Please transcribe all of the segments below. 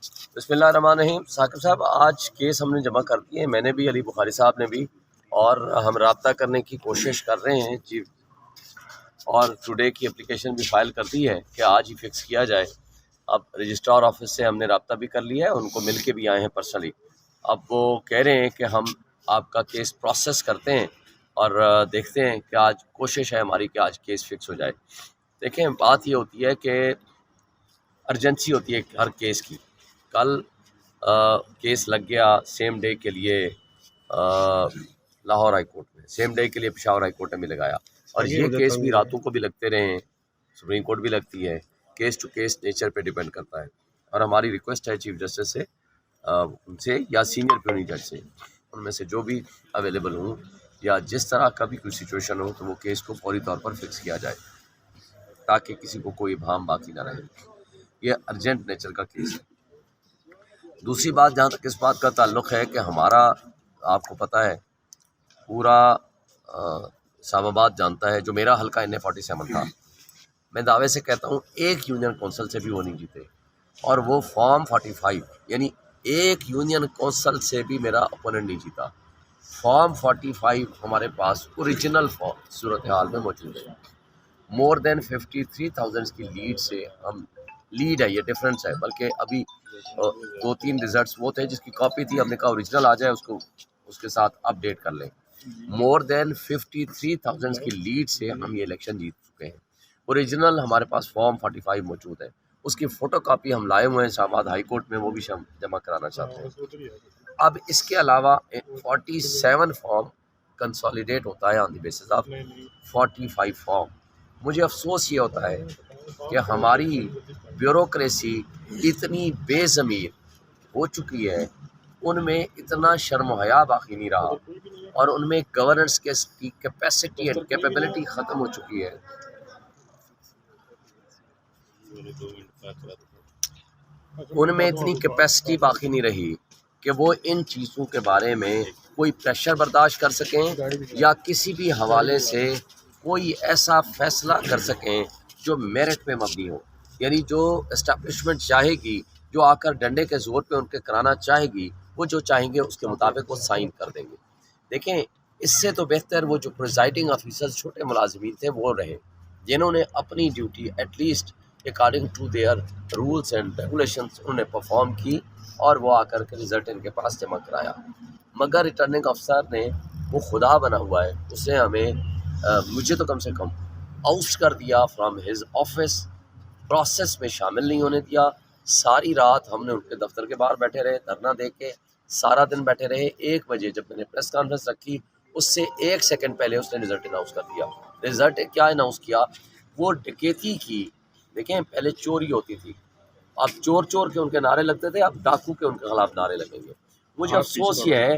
بسم اللہ الرحمن الرحیم۔ ثاقب صاحب، آج کیس ہم نے جمع کر دیے، میں نے بھی، علی بخاری صاحب نے بھی، اور ہم رابطہ کرنے کی کوشش کر رہے ہیں چیف، اور ٹوڈے کی اپلیکیشن بھی فائل کر دی ہے کہ آج ہی فکس کیا جائے۔ اب رجسٹرار آفس سے ہم نے رابطہ بھی کر لیا ہے، ان کو مل کے بھی آئے ہیں پرسنلی۔ اب وہ کہہ رہے ہیں کہ ہم آپ کا کیس پروسیس کرتے ہیں اور دیکھتے ہیں کہ آج کوشش ہے ہماری کہ آج کیس فکس ہو جائے۔ دیکھیں، بات یہ ہوتی ہے کہ ارجنسی ہوتی ہے ہر کیس کی۔ کل کیس لگ گیا سیم ڈے کے لیے لاہور ہائی کورٹ میں، سیم ڈے کے لیے پشاور ہائی کورٹ نے بھی لگایا، اور یہ کیس بھی راتوں کو بھی لگتے رہے ہیں، سپریم کورٹ بھی لگتی ہے۔ کیس ٹو کیس نیچر پہ ڈیپینڈ کرتا ہے، اور ہماری ریکویسٹ ہے چیف جسٹس سے، ان سے یا سینئر پیونی جج سے، ان میں سے جو بھی اویلیبل ہوں، یا جس طرح کا بھی کوئی سچویشن ہو تو وہ کیس کو فوری طور پر فکس کیا جائے تاکہ کسی کو کوئی ابہام باقی نہ رہے۔ یہ ارجنٹ نیچر کا کیس ہے۔ دوسری بات، جہاں تک اس بات کا تعلق ہے کہ ہمارا، آپ کو پتہ ہے، پورا اسلام آباد جانتا ہے، جو میرا حلقہ NA47 تھا، میں دعوے سے کہتا ہوں ایک یونین کونسل سے بھی وہ نہیں جیتے، اور وہ فارم 45، یعنی ایک یونین کونسل سے بھی میرا اپوننٹ نہیں جیتا۔ فارم 45 ہمارے پاس اوریجنل صورتحال میں موجود ہے۔ مور دین 53,000 کی لیڈ سے ہم، لیڈ ہے، یہ ڈفرنس ہے، بلکہ ابھی 2-3 ریزلٹس وہ تھے جس کی کاپی تھی، ہم نے کہا اوریجنل آ جائے، اس کو اس کے ساتھ اپ ڈیٹ کر لیں۔ مور دین 53,000 کی لیڈ سے ہم یہ الیکشن جیت چکے ہیں۔ اوریجنل ہمارے پاس فارم 45 موجود ہے، اس کی فوٹو کاپی ہم لائے ہوئے ہیں اسلام آباد ہائی کورٹ میں، وہ بھی ہم جمع کرانا چاہتے ہیں۔ اب اس کے علاوہ 47 فارم کنسالیڈیٹ ہوتا ہے آن دی بیسس آف 45 فارم۔ مجھے افسوس یہ ہوتا ہے کہ ہماری بیوروکریسی اتنی بے ضمیر ہو چکی ہے، ان میں اتنا شرم و حیا باقی نہیں رہا، اور ان میں گورننس کی کیپیسٹی اینڈ کیپیبلٹی ختم ہو چکی ہے۔ ان میں اتنی کیپیسٹی باقی نہیں رہی کہ وہ ان چیزوں کے بارے میں کوئی پریشر برداشت کر سکیں، یا کسی بھی حوالے سے کوئی ایسا فیصلہ کر سکیں جو میرٹ پہ مبنی ہو، یعنی جو اسٹیبلشمنٹ چاہے گی، جو آ کر ڈنڈے کے زور پہ ان کے کرانا چاہے گی، وہ جو چاہیں گے اس کے مطابق وہ سائن کر دیں گے۔ دیکھیں، اس سے تو بہتر وہ جو پریزائڈنگ آفیسرز چھوٹے ملازمین تھے وہ رہے، جنہوں نے اپنی duty at least according to their rules and regulations انہوں نے پرفارم کی، اور وہ آ کر کے رزلٹ ان کے پاس جمع کرایا۔ مگر ریٹرننگ افسر نے، وہ خدا بنا ہوا ہے، اس نے ہمیں، مجھے تو کم سے کم آؤٹ کر دیا فرام ہز آفس، پروسیس میں شامل نہیں ہونے دیا۔ ساری رات ہم نے ان کے دفتر کے باہر بیٹھے رہے، دھرنا دے کے سارا دن بیٹھے رہے۔ 1 بجے جب میں نے پریس کانفرنس رکھی، اس سے 1 سیکنڈ پہلے اس نے رزلٹ اناؤنس کر دیا۔ رزلٹ کیا اناؤنس کیا؟ وہ ڈکیتی کی۔ دیکھیں، پہلے چوری ہوتی تھی، اب چور چور کے ان کے نعرے لگتے تھے، اب ڈاکو کے ان کے خلاف نعرے لگیں گے۔ مجھے افسوس یہ ہے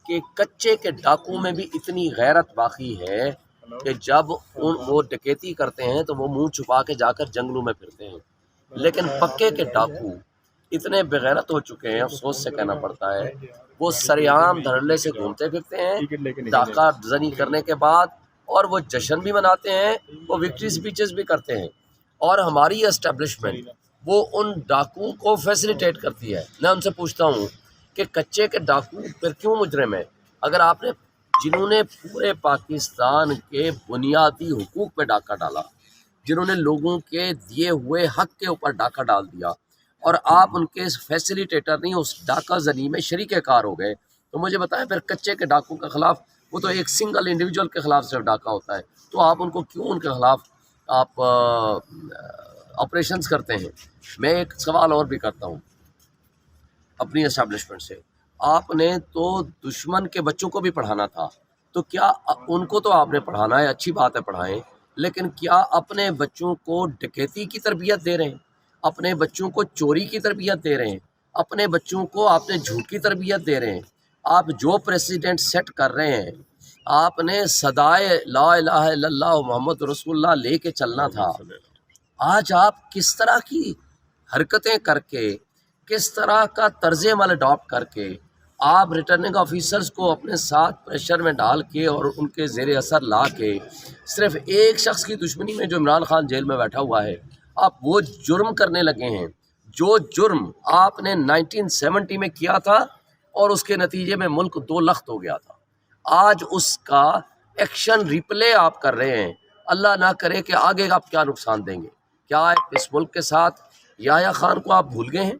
کہ کچے کے ڈاکو میں بھی اتنی غیرت باقی ہے کہ جب وہ ڈکیتی کرتے ہیں تو وہ منہ چھپا کے جا کر جنگلوں میں پھرتے ہیں، لیکن پکے کے ڈاکو اتنے بغیرت ہو چکے ہیں، افسوس سے کہنا پڑتا ہے، وہ سریعام دھڑلے سے گھومتے پھرتے ہیں ڈاکہ زنی کرنے کے بعد، اور وہ جشن بھی مناتے ہیں، وہ وکٹری اسپیچز بھی کرتے ہیں، اور ہماری اسٹیبلشمنٹ وہ ان ڈاکوؤں کو فیسیلیٹیٹ کرتی ہے۔ میں ان سے پوچھتا ہوں کہ کچے کے ڈاکو پھر کیوں مجرم ہیں؟ اگر آپ نے، جنہوں نے پورے پاکستان کے بنیادی حقوق پہ ڈاکہ ڈالا، جنہوں نے لوگوں کے دیے ہوئے حق کے اوپر ڈاکہ ڈال دیا، اور آپ ان کے فیسیلیٹیٹر نہیں، اس ڈاکہ زنی میں شریک کار ہو گئے، تو مجھے بتائیں پھر کچے کے ڈاکو کے خلاف، وہ تو ایک سنگل انڈیویجول کے خلاف صرف ڈاکہ ہوتا ہے، تو آپ ان کو کیوں، ان کے خلاف آپ آپریشنز کرتے ہیں؟ میں ایک سوال اور بھی کرتا ہوں اپنی اسٹیبلشمنٹ سے، آپ نے تو دشمن کے بچوں کو بھی پڑھانا تھا، تو کیا ان کو تو آپ نے پڑھانا ہے، اچھی بات ہے پڑھائیں، لیکن کیا اپنے بچوں کو ڈکیتی کی تربیت دے رہے ہیں؟ اپنے بچوں کو چوری کی تربیت دے رہے ہیں؟ اپنے بچوں کو آپ نے جھوٹ کی تربیت دے رہے ہیں؟ آپ جو پریسیڈنٹ سیٹ کر رہے ہیں، آپ نے صدائے لا الہ الا اللہ محمد رسول اللہ لے کے چلنا تھا۔ آج آپ کس طرح کی حرکتیں کر کے، کس طرح کا طرز عمل اڈاپٹ کر کے آپ ریٹرننگ آفیسرز کو اپنے ساتھ پریشر میں ڈال کے اور ان کے زیر اثر لا کے صرف ایک شخص کی دشمنی میں جو عمران خان جیل میں بیٹھا ہوا ہے، آپ وہ جرم کرنے لگے ہیں جو جرم آپ نے 1970 میں کیا تھا اور اس کے نتیجے میں ملک دو لخت ہو گیا تھا، آج اس کا ایکشن ریپلے آپ کر رہے ہیں۔ اللہ نہ کرے کہ آگے آپ کیا نقصان دیں گے۔ کیا اس ملک کے ساتھ یحییٰ خان کو آپ بھول گئے ہیں؟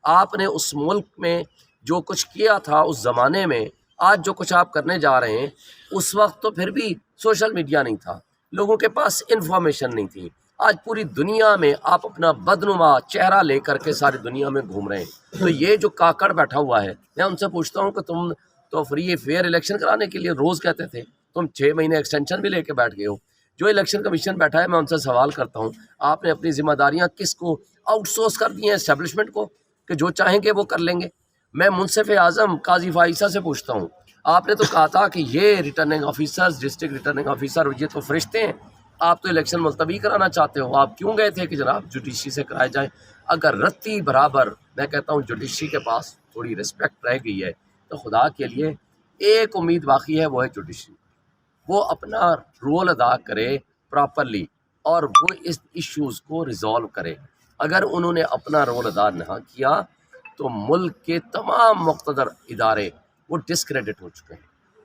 آپ نے اس ملک میں جو کچھ کیا تھا اس زمانے میں، آج جو کچھ آپ کرنے جا رہے ہیں، اس وقت تو پھر بھی سوشل میڈیا نہیں تھا، لوگوں کے پاس انفارمیشن نہیں تھی۔ آج پوری دنیا میں آپ اپنا بدنما چہرہ لے کر کے ساری دنیا میں گھوم رہے ہیں۔ تو یہ جو کاکڑ بیٹھا ہوا ہے، میں ان سے پوچھتا ہوں کہ تم تو فری فیئر الیکشن کرانے کے لیے روز کہتے تھے، تم 6 مہینے ایکسٹینشن بھی لے کے بیٹھ گئے ہو۔ جو الیکشن کمیشن بیٹھا ہے، میں ان سے سوال کرتا ہوں، آپ نے اپنی ذمہ داریاں کس کو آؤٹ سورس کر دی ہیں؟ اسٹیبلشمنٹ کو، کہ جو چاہیں گے وہ کر لیں گے۔ میں منصف اعظم قاضی فائزہ سے پوچھتا ہوں، آپ نے تو کہا تھا کہ یہ returning officers, district returning officer, یہ تو فرشتے ہیں، آپ تو الیکشن ملتوی کرانا چاہتے ہو، آپ کیوں گئے تھے کہ جناب جوڈیشری سے کرائے جائیں؟ اگر رتی برابر میں کہتا ہوں جوڈیشری کے پاس تھوڑی رسپیکٹ رہ گئی ہے تو خدا کے لیے ایک امید باقی ہے، وہ ہے جوڈیشری، وہ اپنا رول ادا کرے پراپرلی اور وہ اس ایشوز کو ریزالو کرے۔ اگر انہوں نے اپنا رول ادا نہ کیا تو ملک کے تمام مقتدر ادارے وہ ڈسکریڈٹ ہو چکے ہیں۔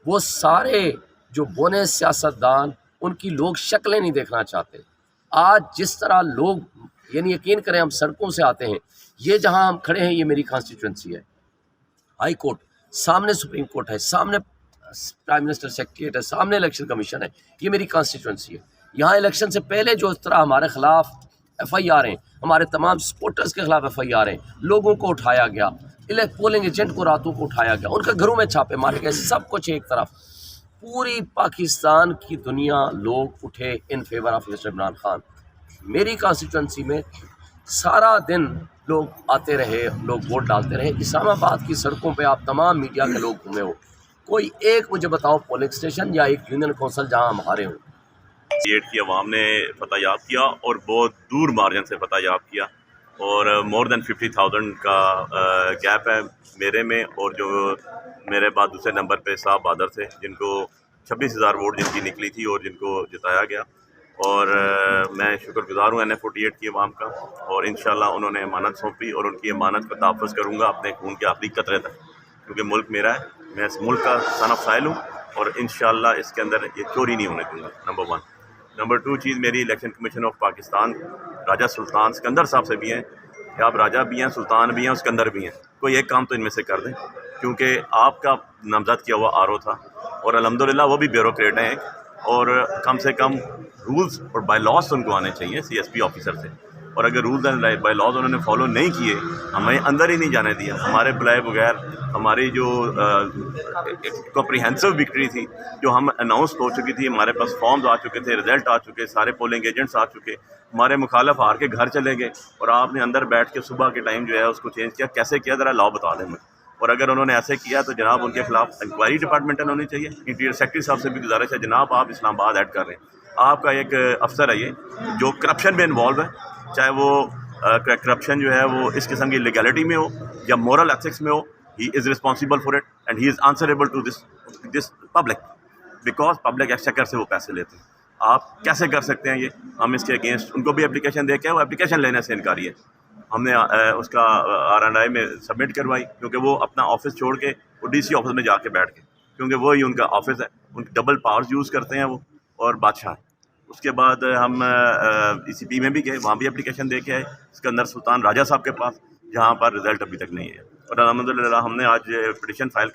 وہ سارے جو بونے سیاستدان، ان کی لوگ شکلیں نہیں دیکھنا چاہتے۔ آج جس طرح لوگ، یعنی یقین کریں، ہم سڑکوں سے آتے ہیں، یہ جہاں ہم کھڑے ہیں یہ میری کانسٹیچوئنسی ہے، ہائی کورٹ سامنے، سپریم کورٹ ہے سامنے، پرائم منسٹر سیکریٹریٹ ہے سامنے، الیکشن کمیشن ہے، یہ میری کانسٹیچوئنسی ہے۔ یہاں الیکشن سے پہلے جو اس طرح ہمارے خلاف ایف آئی آر ہیں، ہمارے تمام سپورٹرز کے خلاف ایف آئی آر ہیں، لوگوں کو اٹھایا گیا، پولنگ ایجنٹ کو راتوں کو اٹھایا گیا، ان کے گھروں میں چھاپے مارے گئے، سب کچھ ایک طرف، پوری پاکستان کی دنیا لوگ اٹھے in favour of Mr Imran Khan. میری کانسٹیچوئنسی میں سارا دن لوگ آتے رہے، لوگ ووٹ ڈالتے رہے۔ اسلام آباد کی سڑکوں پہ آپ تمام میڈیا کے لوگ گھومے ہو، کوئی ایک مجھے بتاؤ پولنگ اسٹیشن یا ایک یونین کونسل جہاں ہم ہارے ہوں؟ ایٹ کی عوام نے فتح یاب کیا اور بہت دور مارجن سے فتح یاب کیا، اور مور دین 50,000 کا گیپ ہے میرے میں، اور جو میرے بعد دوسرے نمبر پہ صاحب بادر تھے، جن کو 26,000 ووٹ جن کی نکلی تھی اور جن کو جتایا گیا۔ اور میں شکر گزار ہوں NF48 کی عوام کا، اور انشاءاللہ انہوں نے امانت سونپی اور ان کی امانت کا تحفظ کروں گا اپنے خون کے آخری قطرے تک، کیونکہ ملک میرا ہے، میں اس ملک کا صن آف سائل ہوں، اور انشاءاللہ اس کے اندر یہ چوری نہیں ہونے دوں گا، نمبر 1۔ نمبر 2 چیز میری الیکشن کمیشن آف پاکستان راجہ سلطان سکندر صاحب سے بھی ہیں کہ آپ راجہ بھی ہیں، سلطان بھی ہیں، سکندر بھی ہیں، کوئی ایک کام تو ان میں سے کر دیں، کیونکہ آپ کا نامزد کیا ہوا RO تھا، اور الحمدللہ وہ بھی بیوروکریٹ ہیں، اور کم سے کم رولز اور بائی لاس ان کو آنے چاہیے CSP آفیسر سے، اور اگر رولز اینڈ بائی لاز انہوں نے فالو نہیں کیے، ہمیں اندر ہی نہیں جانے دیا، ہمارے بلائے بغیر ہماری جو کمپریہنسو وکٹری تھی، جو ہم اناؤنس ہو چکی تھی، ہمارے پاس فارمز آ چکے تھے، رزلٹ آ چکے، سارے پولنگ ایجنٹس آ چکے، ہمارے مخالف ہار کے گھر چلے گئے، اور آپ نے اندر بیٹھ کے صبح کے ٹائم جو ہے اس کو چینج کیا، کیسے کیا ذرا لاؤ بتا دیں مجھے۔ اور اگر انہوں نے ایسے کیا تو جناب ان کے خلاف انکوائری ڈپارٹمنٹل ہونی چاہیے۔ انٹیریئر سیکرٹری صاحب سے بھی گزارش ہے، جناب آپ اسلام آباد ایڈ کر رہے ہیں، آپ کا ایک افسر ہے یہ جو کرپشن میں انوالو ہے، چاہے وہ کرپشن جو ہے وہ اس قسم کی لیگلٹی میں ہو یا مورل ایتھکس میں ہو، he is responsible for it and he is answerable to this public, because public exchequer سے وہ پیسے لیتے ہیں۔ آپ کیسے کر سکتے ہیں یہ؟ ہم اس کے اگینسٹ ان کو بھی اپلیکیشن دے کے، وہ اپلیکیشن لینے سے انکاری ہے، ہم نے اس کا R&I میں سبمٹ کروائی، کیونکہ وہ اپنا آفس چھوڑ کے وہ DC آفس میں جا کے بیٹھ گئے، کیونکہ وہی ان کا آفس ہے، ان کی ڈبل پاورز یوز کرتے ہیں وہ، اور بادشاہ ہیں۔ اس کے بعد ہم ECP میں بھی گئے، وہاں بھی اپلیکیشن دے کے آئے، سکندر سلطان راجہ صاحب کے پاس، جہاں پر رزلٹ ابھی تک نہیں ہے، اور الحمدللہ ہم نے آج پٹیشن فائل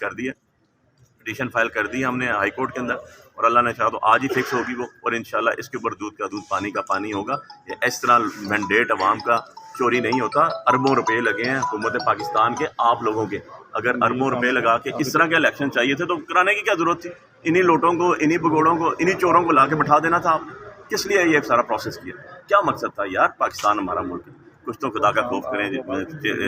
کر دی ہم نے ہائی کورٹ کے اندر، اور اللہ نے چاہا تو آج ہی فکس ہوگی وہ، اور انشاءاللہ اس کے اوپر دودھ کا دودھ پانی کا پانی ہوگا۔ یہ اس طرح مینڈیٹ عوام کا چوری نہیں ہوتا، اربوں روپے لگے ہیں حکومت پاکستان کے، آپ لوگوں کے، اگر اربوں روپے لگا کے اس طرح کے الیکشن چاہیے تھے تو کرانے کی کیا ضرورت تھی؟ انہی لوٹوں کو، انہی بگوڑوں کو، انہی چوروں کو لا کے بٹھا دینا تھا آپ نے، کس لیے یہ سارا پروسیس کیا؟ کیا مقصد تھا یار؟ پاکستان ہمارا ملک ہے، کچھ تو خدا کا خوف کریں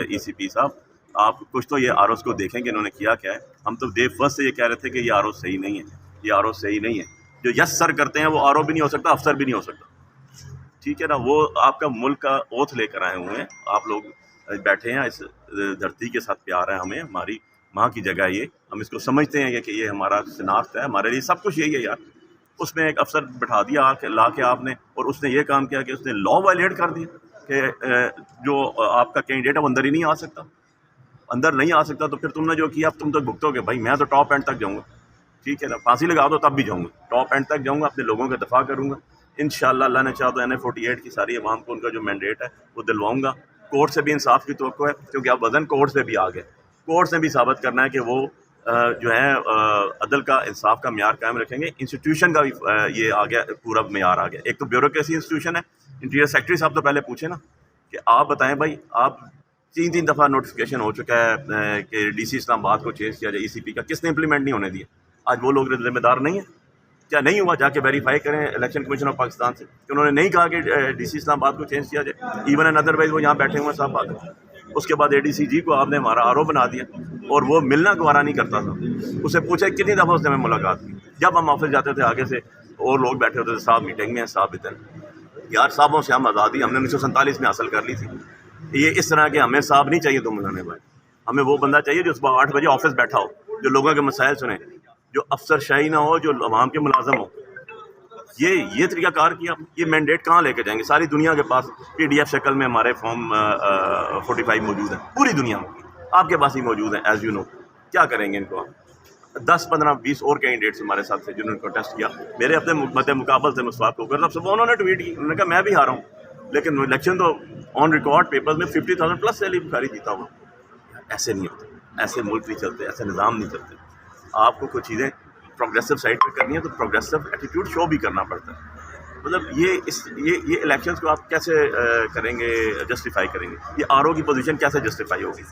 ECP صاحب، آپ کچھ تو یہ ROs کو دیکھیں کہ انہوں نے کیا کیا ہے۔ ہم تو ڈے فرسٹ سے یہ کہہ رہے تھے کہ یہ RO صحیح نہیں ہے، یہ RO صحیح نہیں ہے، جو یس سر کرتے ہیں وہ RO بھی نہیں ہو سکتا، افسر بھی نہیں ہو سکتا، ٹھیک ہے نا؟ وہ آپ کا ملک کا اوتھ لے کر آئے ہوئے ہیں، آپ لوگ بیٹھے ہیں، اس دھرتی کے ساتھ پیار ہے ہمیں، ہماری ماں کی جگہ یہ، ہم اس کو سمجھتے ہیں کہ یہ ہمارا شناخت ہے، ہمارے لیے سب کچھ یہی ہے یار۔ اس میں ایک افسر بٹھا دیا لا کے آپ نے، اور اس نے یہ کام کیا کہ اس نے لا وائلیٹ کر دیا، کہ جو آپ کا کینڈیڈیٹ ہے وہ اندر ہی نہیں آ سکتا. اندر نہیں آ سکتا تو پھر تم نے جو کیا اب تم تو بھگتو گے. بھائی میں تو ٹاپ اینڈ تک جاؤں گا, ٹھیک ہے نا, پھانسی لگا دو تب بھی جاؤں گا, ٹاپ اینڈ تک جاؤں گا, اپنے لوگوں کا دفاع کروں گا انشاءاللہ. اللہ نے چاہا تو NA-48 کی ساری عوام کو ان کا جو مینڈیٹ ہے وہ دلواؤں گا. کورٹ سے بھی انصاف کی توقع ہے کیونکہ اب وزن کورٹ سے بھی آ گیا. کورٹ سے بھی ثابت کرنا ہے کہ وہ جو ہے عدل کا انصاف کا معیار قائم رکھیں گے. انسٹیٹیوشن کا بھی یہ آ گیا, پورا معیار آ گیا. ایک تو بیوروکریسی انسٹیٹیوشن ہے. انٹیریئر سیکرٹری صاحب تو پہلے پوچھیں نا کہ آپ بتائیں بھائی, آپ 3 دفعہ نوٹیفیکیشن ہو چکا ہے کہ DC اسلام آباد کو چینج کیا جائے ECP کا, کس نے امپلیمنٹ نہیں ہونے دیا؟ آج وہ لوگ ذمہ دار نہیں ہیں؟ کیا نہیں ہوا؟ جا کے ویریفائی کریں الیکشن کمیشن آف پاکستان سے کہ انہوں نے نہیں کہا کہ DC اسلام آباد کو چینج کیا جائے. ایون اینڈ ادروائز وہ یہاں بیٹھے ہوئے ہیں صاحب بات ہے. اس کے بعد ADCG کو آپ نے ہمارا RO بنا دیا اور وہ ملنا گوارا نہیں کرتا تھا. اسے پوچھے کتنی دفعہ اس نے ہمیں ملاقات کی. جب ہم آفس جاتے تھے آگے سے اور لوگ بیٹھے ہوتے تھے, صاحب میٹنگ میں ہیں, صاحب ادھر. یار صاحبوں سے ہم آزادی ہم نے 1947 میں حاصل کر لی تھی. یہ اس طرح کے ہمیں صاحب نہیں چاہیے تم بنانے بھائی. ہمیں وہ بندہ چاہیے جو صبح 8 بجے آفس بیٹھا ہو, جو لوگوں کے مسائل سنیں, جو افسر شاہی نہ ہو, جو عوام کے ملازم ہو. یہ طریقہ کار کیا. یہ مینڈیٹ کہاں لے کے جائیں گے؟ ساری دنیا کے پاس PDF شکل میں ہمارے فارم 45 موجود ہیں, پوری دنیا میں آپ کے پاس ہی موجود ہیں. ایز یو نو کیا کریں گے ان کو؟ 10 15 20 اور کینڈیڈیٹس ہمارے ساتھ تھے جنہوں نے کنٹیسٹ کیا. میرے اپنے مد مقابل سے مسواک ہو کر سب سے انہوں نے ٹویٹ کی, انہوں نے کہا میں بھی ہارا ہوں لیکن الیکشن تو آن ریکارڈ پیپر میں 50,000 پلس سیلی بخاری جیتا ہوا. ایسے نہیں ہوتے, ایسے ملک نہیں چلتے, ایسے نظام نہیں چلتے. آپ کو کچھ چیزیں پروگریسو سائڈ پہ کرنی ہے تو پروگریسو ایٹیٹیوڈ شو بھی کرنا پڑتا ہے. مطلب یہ الیکشنز کو آپ کیسے کریں گے, جسٹیفائی کریں گے؟ یہ RO کی پوزیشن کیسے جسٹیفائی ہوگی؟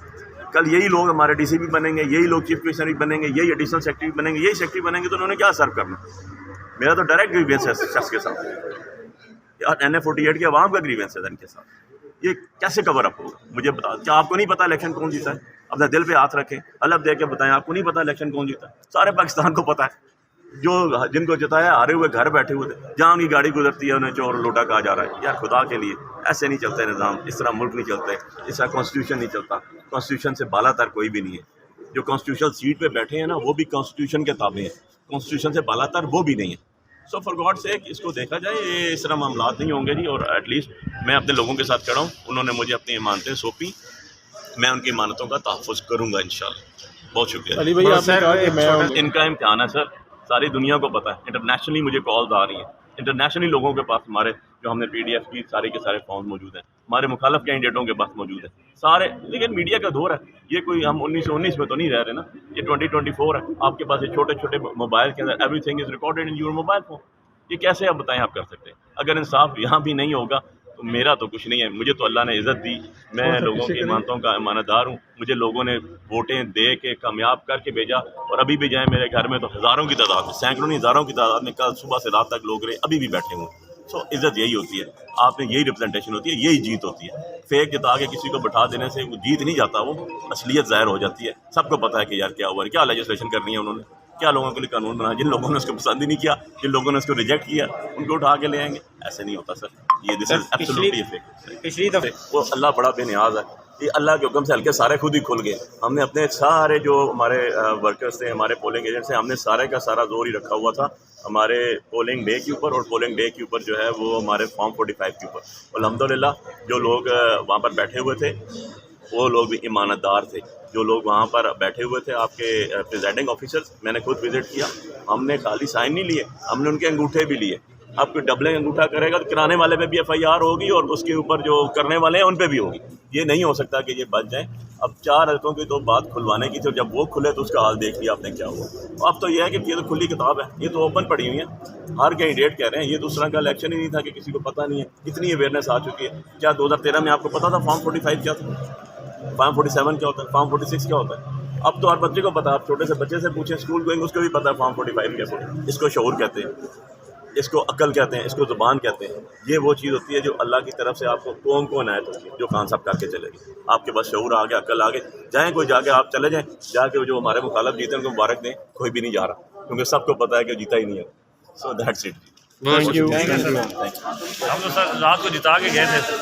کل یہی لوگ ہمارے DC بھی بنیں گے, یہی لوگ چیف کمشنر بھی بنیں گے, یہی ایڈیشنل سیکرٹری بھی بنیں گے, یہی سیکرٹری بنیں گے, تو انہوں نے کیا سرو کرنا؟ میرا تو ڈائریکٹ گریوینس ہے شخص کے ساتھ. NA-48 کے عوام کا گریوینس ہے ان کے ساتھ. یہ کیسے کور اپ ہوگا؟ مجھے بتا. کیا آپ کو نہیں پتا الیکشن کون جیتا ہے؟ اپنے دل پہ ہاتھ رکھیں, الگ دے کے بتائیں. آپ کو نہیں پتا الیکشن کون جیتا ہے؟ سارے پاکستان کو پتا ہے. جو جن کو جتایا ہارے ہوئے گھر بیٹھے ہوئے تھے, جہاں ان کی گاڑی گزرتی ہے انہیں چور لوٹا کہا جا رہا ہے. یار خدا کے لیے ایسے نہیں چلتا ہے نظام, اس طرح ملک نہیں چلتا ہے, اس طرح کانسٹیٹیوشن نہیں چلتا. کانسٹیٹیوشن سے بالا تر کوئی بھی نہیں ہے. جو کانسٹیٹیوشن سیٹ پہ بیٹھے ہیں نا وہ بھی کانسٹیٹیوشن کے تابع ہیں, کانسٹیٹیوشن سے بالا تر وہ بھی نہیں ہے. سو فار گاڈ سیک اس کو دیکھا جائے, یہ اس طرح معاملات نہیں ہوں گے جی. اور ایٹ لیسٹ میں اپنے لوگوں کے ساتھ کھڑا ہوں, انہوں نے مجھے اپنی امانتیں سونپی, میں ان کی امانتوں کا تحفظ کروں گا انشاءاللہ. بہت شکریہ. علی بھائی آپ نے کہا کہ میں ان کا امتحان ہے سر, ساری دنیا کو پتہ ہے. انٹرنیشنلی مجھے کالز آ رہی ہیں, انٹرنیشنلی لوگوں کے پاس ہمارے جو ہم نے PDF کی سارے کے سارے فارم موجود ہیں, ہمارے مخالف کینڈیڈیٹوں کے پاس موجود ہیں سارے. لیکن میڈیا کا دور ہے, یہ کوئی ہم 1919 میں تو نہیں رہ رہے نا, یہ 2024 ہے. آپ کے پاس یہ چھوٹے چھوٹے موبائل کے اندر everything is recorded in your mobile phone. یہ کیسے آپ بتائیں آپ کر سکتے ہیں؟ اگر انصاف یہاں بھی نہیں ہوگا تو میرا تو کچھ نہیں ہے. مجھے تو اللہ نے عزت دی, میں لوگوں کی امانتوں کا امانت دار ہوں. مجھے لوگوں نے ووٹیں دے کے کامیاب کر کے بھیجا, اور ابھی بھی جائیں میرے گھر میں تو ہزاروں کی تعداد میں, سینکڑوں نہیں ہزاروں کی تعداد میں کل صبح سے رات تک لوگ رہے, ابھی بھی بیٹھے ہوئے. سو عزت یہی ہوتی ہے, آپ نے یہی ریپرزنٹیشن ہوتی ہے, یہی جیت ہوتی ہے. فیک جتا کے کسی کو بٹھا دینے سے وہ جیت نہیں جاتا, وہ اصلیت ظاہر ہو جاتی ہے. سب کو پتہ ہے کہ یار کیا ہوا ہے, کیا لیجسلیشن کرنی ہے انہوں نے, کیا لوگوں کے لیے قانون بنا. جن لوگوں نے اس کو پسند ہی نہیں کیا, جن لوگوں نے اس کو ریجیکٹ کیا, ان کو اٹھا کے لے آئیں گے. ایسے نہیں ہوتا سر, یہ دس از ایبسولوٹلی پچھلی دفعہ وہ اللہ بڑا بے نیاز ہے. یہ اللہ کے حکم سے ہلکے سارے خود ہی کھل گئے. ہم نے اپنے سارے جو ہمارے ورکرز تھے, ہمارے پولنگ ایجنٹس ہیں, ہم نے سارے کا سارا زور ہی رکھا ہوا تھا ہمارے پولنگ ڈے کے اوپر, اور پولنگ ڈے کے اوپر جو ہے وہ ہمارے فارم 45 کے اوپر. الحمدللہ جو لوگ وہاں پر بیٹھے ہوئے تھے وہ لوگ بھی امانت دار تھے. جو لوگ وہاں پر بیٹھے ہوئے تھے آپ کے پریزائڈنگ آفیسرز, میں نے خود وزٹ کیا, ہم نے خالی سائن نہیں لیے, ہم نے ان کے انگوٹھے بھی لیے. اب کوئی ڈبلنگ انگوٹھا کرے گا تو کرانے والے پہ بھی FIR ہوگی, اور اس کے اوپر جو کرنے والے ہیں ان پہ بھی ہوگی. یہ نہیں ہو سکتا کہ یہ بچ جائیں. اب 4 حلقوں کی تو بات کھلوانے کی تھی, اور جب وہ کھلے تو اس کا حال دیکھ لیا آپ نے کیا ہوا. اب تو یہ ہے کہ یہ تو کھلی کتاب ہے, یہ تو اوپن پڑی ہوئی ہے. ہر کینڈیڈیٹ کہہ رہے ہیں, یہ تو اس طرح کا الیکشن ہی نہیں تھا کہ کسی کو پتہ نہیں ہے. اتنی اویئرنیس آ چکی ہے. کیا 2013 میں آپ کو پتا تھا فارم 45 کیا تھا, فارم 47 کیا ہوتا ہے, فارم 46 کیا ہوتا ہے؟ اب تو ہر بچے کو پتا. آپ چھوٹے سے بچے سے پوچھیں اسکول گوئنگ, اس کو بھی پتا ہے فارم 45 کیسے. اس کو شعور کہتے ہیں, اس کو عقل کہتے ہیں, اس کو زبان کہتے ہیں. یہ وہ چیز ہوتی ہے جو اللہ کی طرف سے آپ کو قوم کو عنایت ہوتی ہے, جو کان صاحب کر کے چلے گی. آپ کے پاس شعور آ گیا, عقل آ گئی, جائیں کوئی جا کے آپ چلے جائیں, جا کے جو ہمارے مخالف جیتے ہیں ان کو مبارک دیں. کوئی بھی نہیں جا رہا کیونکہ سب کو پتا ہے کہ جیتا ہی نہیں ہے. So that's it. Thank you. ہم تو سر رات کو جتا کے گئے تھے.